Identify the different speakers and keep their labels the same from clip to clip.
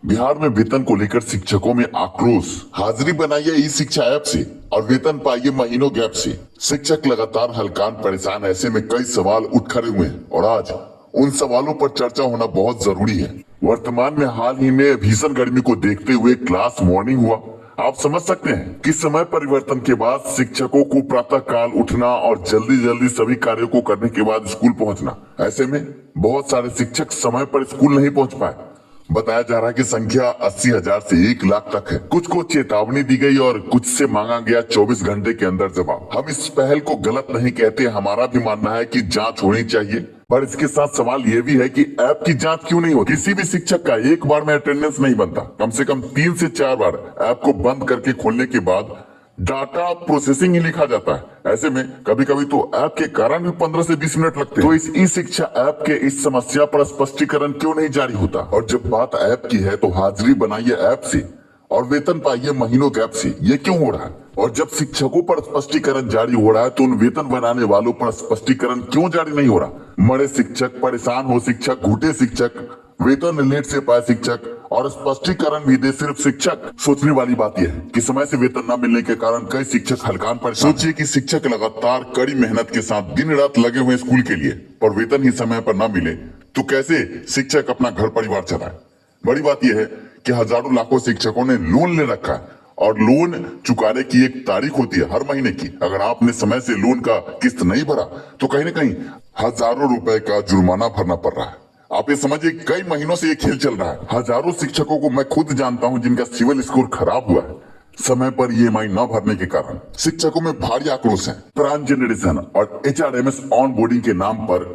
Speaker 1: बिहार में वेतन को लेकर शिक्षकों में आक्रोश। हाजिरी बनाइए ई शिक्षा ऐप से और वेतन पाइए महीनों गैप से। शिक्षक लगातार हलकान परेशान। ऐसे में कई सवाल उठ खड़े हुए हैं और आज उन सवालों पर चर्चा होना बहुत जरूरी है। वर्तमान में हाल ही में भीषण गर्मी को देखते हुए क्लास मॉर्निंग हुआ। आप समझ सकते हैं कि समय परिवर्तन के बाद शिक्षकों को प्रातः काल उठना और जल्दी जल्दी सभी कार्यों को करने के बाद स्कूल पहुंचना। ऐसे में बहुत सारे शिक्षक समय पर स्कूल नहीं पहुंच पाए। बताया जा रहा है कि संख्या 80,000 से 1 लाख तक है। कुछ को चेतावनी दी गई और कुछ से मांगा गया 24 घंटे के अंदर जवाब। हम इस पहल को गलत नहीं कहते, हमारा भी मानना है कि जांच होनी चाहिए, पर इसके साथ सवाल ये भी है कि ऐप की जांच क्यों नहीं होती। किसी भी शिक्षक का एक बार में अटेंडेंस नहीं बनता, कम से कम 3 से 4 बार ऐप को बंद करके खोलने के बाद डाटा प्रोसेसिंग ही लिखा जाता है। ऐसे में कभी कभी तो ऐप के कारण भी 15 से 20 मिनट लगते हैं। तो इस ई शिक्षा ऐप के इस समस्या पर स्पष्टीकरण क्यों नहीं जारी होता? और जब बात ऐप की है तो हाजिरी बनाइए ऐप से और वेतन पाइए महीनों गैप से, ये क्यों हो रहा है? और जब शिक्षकों पर स्पष्टीकरण जारी हो रहा है तो उन वेतन बनाने वालों पर स्पष्टीकरण क्यों जारी नहीं हो रहा? मरे शिक्षक, परेशान हो शिक्षक, घुटे शिक्षक, वेतन लेट से पाए शिक्षक और स्पष्टीकरण भी दे सिर्फ शिक्षक। सोचने वाली बात यह है कि समय से वेतन न मिलने के कारण कई शिक्षक हलकान पर। सोचिए कि शिक्षक लगातार कड़ी मेहनत के साथ दिन रात लगे हुए स्कूल के लिए, पर वेतन ही समय पर न मिले तो कैसे शिक्षक अपना घर परिवार चलाए? बड़ी बात यह है कि हजारों लाखों शिक्षकों ने लोन ले रखा है और लोन चुकाने की एक तारीख होती है हर महीने की। अगर आपने समय से लोन का किस्त नहीं भरा तो कहीं न कहीं हजारों रुपए का जुर्माना भरना पड़ रहा है। आप ये समझिए कई महीनों से ये खेल चल रहा है। हजारों शिक्षकों को मैं खुद जानता हूं जिनका सिविल स्कोर खराब हुआ है समय पर ईएमआई न भरने के कारण। शिक्षकों में भारी आक्रोश है। ट्रांसजेंडरेशन और एचआरएमएस ऑन बोर्डिंग के नाम पर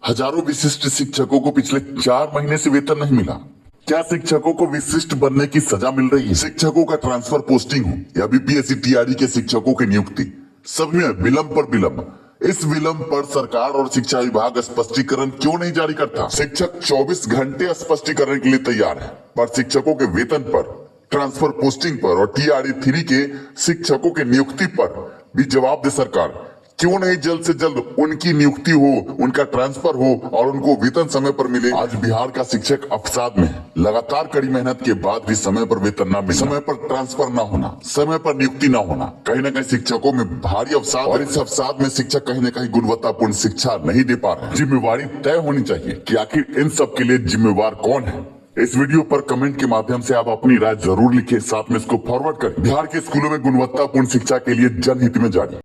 Speaker 1: हजारों विशिष्ट शिक्षकों को पिछले 4 महीने से वेतन नहीं मिला। क्या शिक्षकों को विशिष्ट बनने की सजा मिल रही है? शिक्षकों का ट्रांसफर पोस्टिंग हो या बीपीएससी टीआरई के शिक्षकों की नियुक्ति, सभी में विलंब पर विलंब। इस विलंब पर सरकार और शिक्षा विभाग स्पष्टीकरण क्यों नहीं जारी करता? शिक्षक 24 घंटे स्पष्टीकरण के लिए तैयार है, पर शिक्षकों के वेतन पर, ट्रांसफर पोस्टिंग पर और टीआरई 3 के शिक्षकों के नियुक्ति पर भी जवाब दे सरकार। क्यों नहीं जल्द से जल्द उनकी नियुक्ति हो, उनका ट्रांसफर हो और उनको वेतन समय पर मिले? आज बिहार का शिक्षक अवसाद में है। लगातार कड़ी मेहनत के बाद भी समय पर वेतन न मिलना, समय पर ट्रांसफर न होना, समय पर नियुक्ति न होना, कहीं न कहीं शिक्षकों में भारी अवसाद। और इस अवसाद में शिक्षक कहीं न कहीं गुणवत्तापूर्ण शिक्षा नहीं दे पा रहे। जिम्मेवारी तय होनी चाहिए कि आखिर इन सब के लिए जिम्मेवार कौन है। इस वीडियो पर कमेंट के माध्यम से आप अपनी राय जरूर लिखें, साथ में इसको फॉरवर्ड करें। बिहार के स्कूलों में गुणवत्तापूर्ण शिक्षा के लिए जनहित में जारी।